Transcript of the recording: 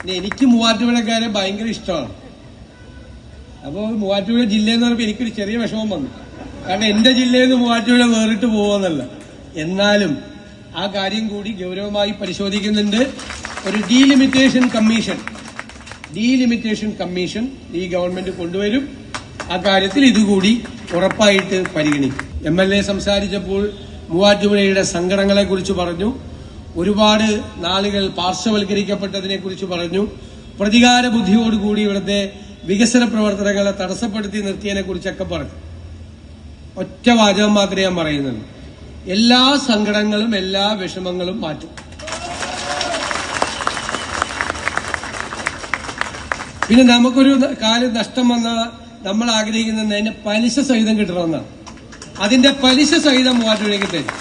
എനിക്ക് മൂവാറ്റുപുഴക്കാരെ ഭയങ്കര ഇഷ്ടമാണ്. അപ്പോൾ മൂവാറ്റുപുഴ ജില്ലയെന്ന് പറഞ്ഞപ്പോൾ എനിക്കൊരു ചെറിയ വിഷമം വന്നു. കാരണം എന്റെ ജില്ലയിൽ നിന്ന് മൂവാറ്റുപുഴ വേറിട്ട് പോകുമെന്നല്ല. എന്നാലും ആ കാര്യം കൂടി ഗൗരവമായി പരിശോധിക്കുന്നുണ്ട്. ഒരു ഡീലിമിറ്റേഷൻ കമ്മീഷൻ ഈ ഗവൺമെന്റ് കൊണ്ടുവരും. ആ കാര്യത്തിൽ ഇതുകൂടി ഉറപ്പായിട്ട് പരിഗണിക്കും. MLA സംസാരിച്ചപ്പോൾ മൂവാറ്റുപുഴയുടെ സങ്കടങ്ങളെ കുറിച്ച് പറഞ്ഞു. ഒരുപാട് നാളുകൾ പാർശ്വവൽക്കരിക്കപ്പെട്ടതിനെ കുറിച്ച് പറഞ്ഞു. പ്രതികാര ബുദ്ധിയോടുകൂടി ഇവിടുത്തെ വികസന പ്രവർത്തനങ്ങളെ തടസ്സപ്പെടുത്തി നിർത്തിയതിനെ കുറിച്ചൊക്കെ പറഞ്ഞു. ഒറ്റ വാചകം മാത്രമേ ഞാൻ പറയുന്നുള്ളൂ. എല്ലാ സങ്കടങ്ങളും എല്ലാ വിഷമങ്ങളും മാറ്റും. പിന്നെ നമുക്കൊരു കാര്യം നഷ്ടം വന്നാൽ നമ്മൾ ആഗ്രഹിക്കുന്നത് അതിന്റെ പലിശ സഹിതം കിട്ടണമെന്നാണ്. അതിന്റെ പലിശ സഹിതം മൂവാറ്റുപുഴയ്ക്ക് തരും.